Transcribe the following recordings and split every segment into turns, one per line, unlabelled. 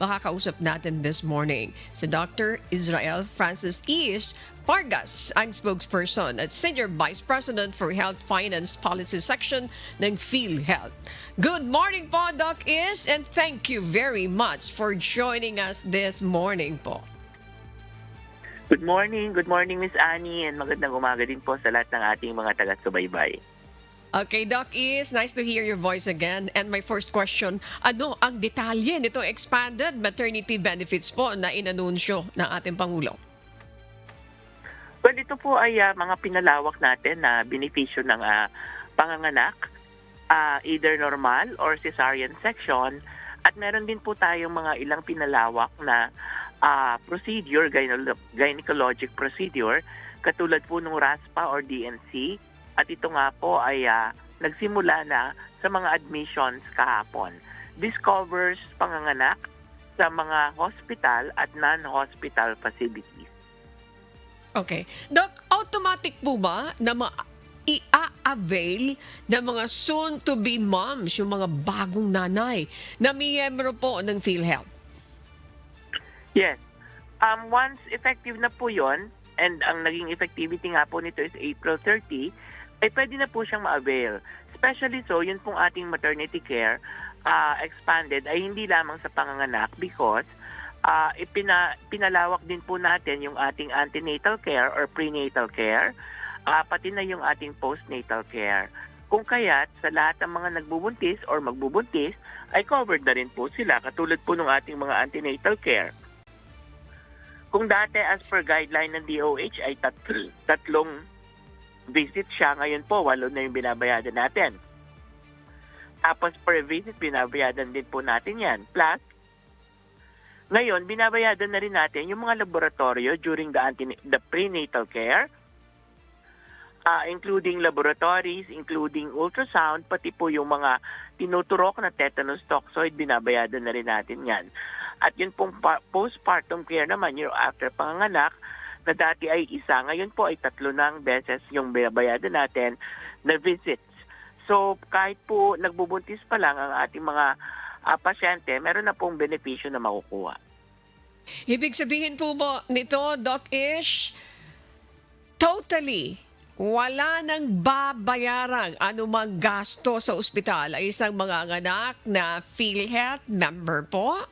makakausap natin this morning. Si Dr. Israel Francis Is Vargas, ang spokesperson at Senior Vice President for Health Finance Policy Section ng PhilHealth. Good morning po, Doc Is, and thank you very much for joining us this morning po.
Good morning, Miss Annie, and magandang umaga din po sa lahat ng ating mga taga-subaybay.
Okay, Doc Is, nice to hear your voice again. And my first question, ano ang detalye nitong expanded maternity benefits po na inanunsyo ng ating Pangulo?
Well, ito po ay mga pinalawak natin na benepisyo ng panganganak, either normal or cesarean section. At meron din po tayong mga ilang pinalawak na procedure, gynecologic procedure, katulad po ng RASPA or DNC. At ito nga po ay nagsimula na sa mga admissions kahapon. This covers panganganak sa mga hospital at non-hospital facilities.
Okay. Doc, automatic po ba na i-avail ng mga soon-to-be moms, yung mga bagong nanay, na miyembro po ng PhilHealth?
Yes. Once effective na po yon, and ang naging effectivity nga po nito is April 30, ay pwede na po siyang ma-avail. Especially so, yun pong ating maternity care expanded ay hindi lamang sa panganganak because pinalawak din po natin yung ating antenatal care or prenatal care, pati na yung ating postnatal care. Kung kaya't sa lahat ng mga nagbubuntis or magbubuntis, ay covered na rin po sila, katulad po ng ating mga antenatal care. Kung dati as per guideline ng DOH ay tatlong visit siya, ngayon po 8 na yung binabayadan natin. Tapos per visit, binabayadan din po natin yan. Plus, ngayon, binabayadan na rin natin yung mga laboratorio during the prenatal care, including laboratories, including ultrasound, pati po yung mga tinuturok na tetanus toxoid, binabayadan na rin natin yan. At yun pong postpartum care naman, yung after panganganak, na dati ay isa, ngayon po ay 3 ng beses yung binabayadan natin na visits. So, kahit po nagbubuntis pa lang ang ating mga pasyente, meron na pong benepisyo na makukuha.
Ibig sabihin po ba nito, Doc Ish, totally wala nang babayarang anumang gasto sa ospital ay isang mga anak na PhilHealth member po?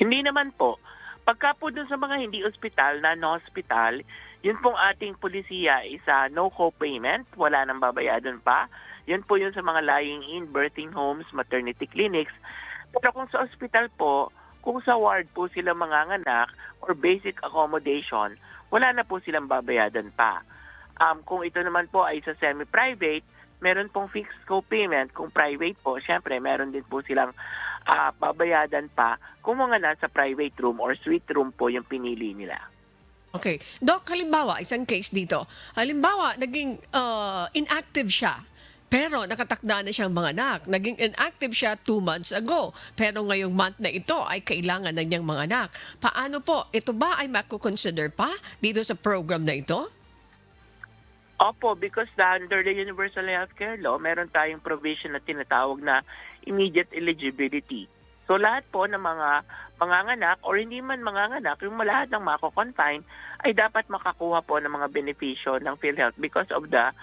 Hindi naman po. Pagka po dun sa mga hindi ospital, non-hospital, yun pong ating polisiya is no co-payment, wala nang babayadan pa. Yun po yun sa mga lying-in, birthing homes, maternity clinics. Pero kung sa ospital po, kung sa ward po sila manganganak or basic accommodation, wala na po silang babayadan pa. Kung ito naman po ay sa semi-private, meron pong fixed co-payment. Kung private po, syempre meron din po silang babayadan pa kung mga nasa private room or suite room po yung pinili nila.
Okay. Doc, halimbawa, isang case dito. Halimbawa, naging inactive siya. Pero nakatakda na siyang mga anak. Naging inactive siya 2 months ago. Pero ngayong month na ito ay kailangan na niyang mga anak. Paano po? Ito ba ay mako-consider pa dito sa program na ito?
Opo, because under the Universal Healthcare Law, meron tayong provision na tinatawag na immediate eligibility. So lahat po ng mga manganganak or hindi man manganganak, yung lahat ng mako-confine ay dapat makakuha po ng mga benepisyo ng PhilHealth because of the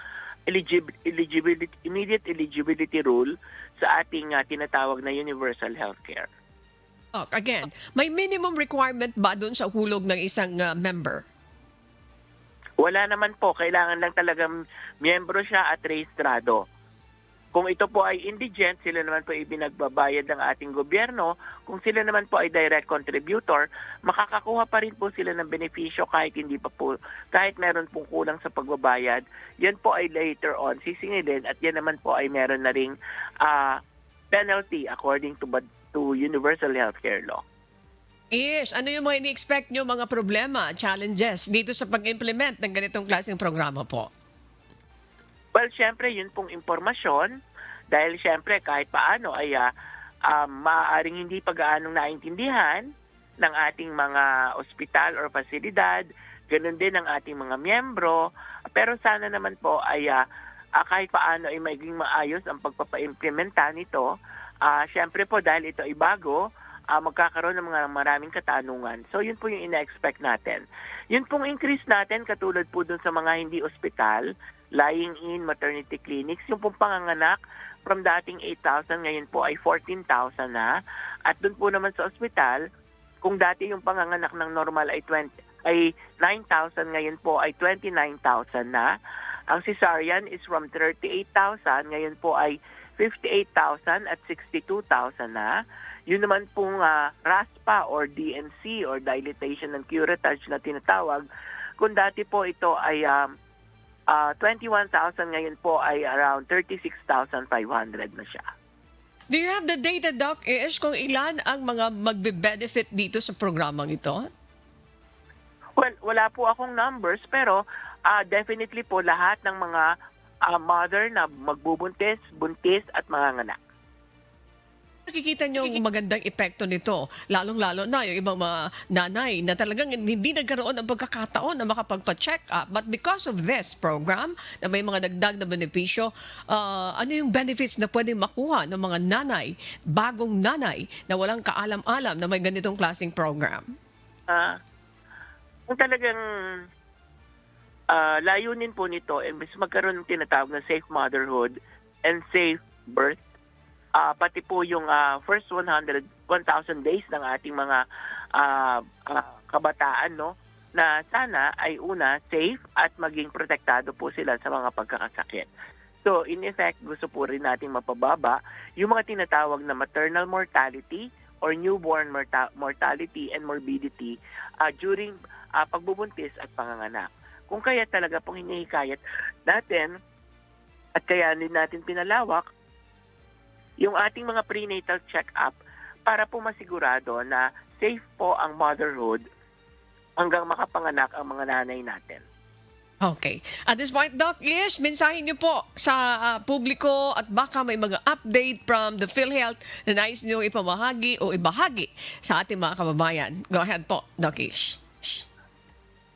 immediate eligibility rule sa ating tinatawag na universal healthcare.
Again, may minimum requirement ba doon sa hulog ng isang member?
Wala naman po. Kailangan lang talagang miyembro siya at rehistrado. Kung ito po ay indigent, sila naman po ibinagbabayad ng ating gobyerno. Kung sila naman po ay direct contributor, makakakuha pa rin po sila ng benepisyo kahit hindi pa po, kahit meron pong kulang sa pagbabayad. Yan po ay later on sisingilin at yan naman po ay meron na ring penalty according to Universal Healthcare Law.
Yes, ano yung mga ini-expect nyo mga problema, challenges dito sa pag-implement ng ganitong klaseng programa po?
Well, syempre, yun pong impormasyon dahil syempre kahit paano ay maaaring hindi pa gaanong naintindihan ng ating mga ospital or pasilidad, ganun din ang ating mga miyembro. Pero sana naman po ay kahit paano ay maging maayos ang pagpapa-implementa nito. Syempre po dahil ito ay bago, magkakaroon ng mga maraming katanungan. So yun po yung ina-expect natin. Yun pong increase natin, katulad po dun sa mga hindi ospital, lying in maternity clinics, yung pong panganganak from dating 8,000 ngayon po ay 14,000 na. At dun po naman sa ospital, kung dati yung panganganak ng normal ay 9,000, ngayon po ay 29,000 na. Ang cesarean is from 38,000, ngayon po ay 58,000 at 62,000 na. Yun naman pong RASPA or DNC or dilatation and curettage na tinatawag, kung dati po ito ay 21,000, ngayon po ay around 36,500 na siya.
Do you have the data, Doc, kung ilan ang mga magbe-benefit dito sa programang ito?
Well, wala po akong numbers, pero definitely po lahat ng mga mother na magbubuntis, buntis at manganganak.
Nakikita niyo ang magandang epekto nito, lalong-lalo na yung ibang mga nanay na talagang hindi nagkaroon ng pagkakataon na makapagpa-check up. But because of this program, na may mga dagdag na benepisyo, ano yung benefits na pwedeng makuha ng mga nanay, bagong nanay, na walang kaalam-alam na may ganitong klaseng program?
Kung talagang layunin po nito, imbes magkaroon ng tinatawag na safe motherhood and safe birth, pati po yung first 1,000 days ng ating mga kabataan, no, na sana ay una safe at maging protektado po sila sa mga pagkakasakit. So in effect, gusto po rin nating mapababa yung mga tinatawag na maternal mortality or newborn mortality and morbidity during pagbubuntis at panganganak. Kung kaya talaga pong hinihikayat natin at kaya din natin pinalawak yung ating mga prenatal check-up para po masigurado na safe po ang motherhood hanggang makapanganak ang mga nanay natin.
Okay. At this point, Doc, mensahe niyo po sa publiko at baka may mga update from the PhilHealth na nais niyo ipamahagi o ibahagi sa ating mga kababayan. Go ahead po, Doc Ish.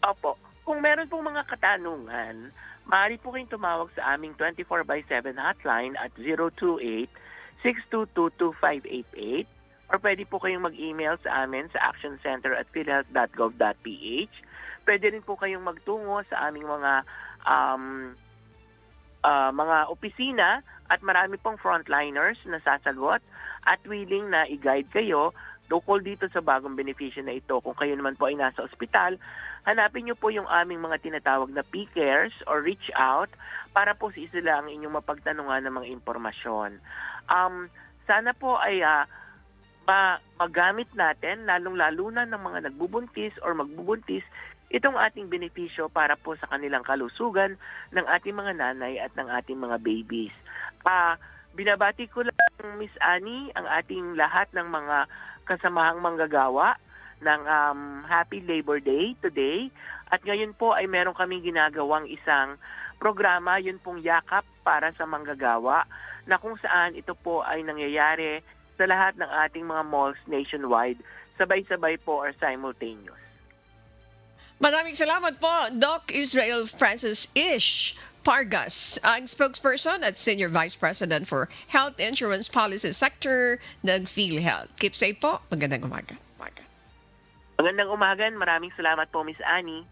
Opo. Kung meron pong mga katanungan, maaari po kayong tumawag sa aming 24/7 hotline at 028-622-2588 or pwede po kayong mag-email sa amin sa actioncenter@philhealth.gov.ph. Pwede rin po kayong magtungo sa aming mga opisina at marami pong frontliners na sasagot at willing na i-guide kayo tukol dito sa bagong benepisyo na ito. Kung kayo naman po ay nasa ospital, hanapin niyo po yung aming mga tinatawag na P-Cares or reach out para po sila ang inyong mapagtanungan ng mga impormasyon. Sana po ay magamit natin, lalong-lalo na ng mga nagbubuntis or magbubuntis, itong ating benepisyo para po sa kanilang kalusugan ng ating mga nanay at ng ating mga babies. Binabati ko lang, Miss Annie, ang ating lahat ng mga kasamahang manggagawa ng Happy Labor Day today. At ngayon po ay meron kaming ginagawang isang programa, yun pong Yakap para sa Manggagawa, na kung saan ito po ay nangyayari sa lahat ng ating mga malls nationwide, sabay-sabay po or simultaneous.
Maraming salamat po, Doc Israel Francis Ish Pargas, ang spokesperson at Senior Vice President for Health Insurance Policy Sector ng PhilHealth. Keep safe po. Magandang umaga.
Magandang umaga. Maraming salamat po, Miss Annie.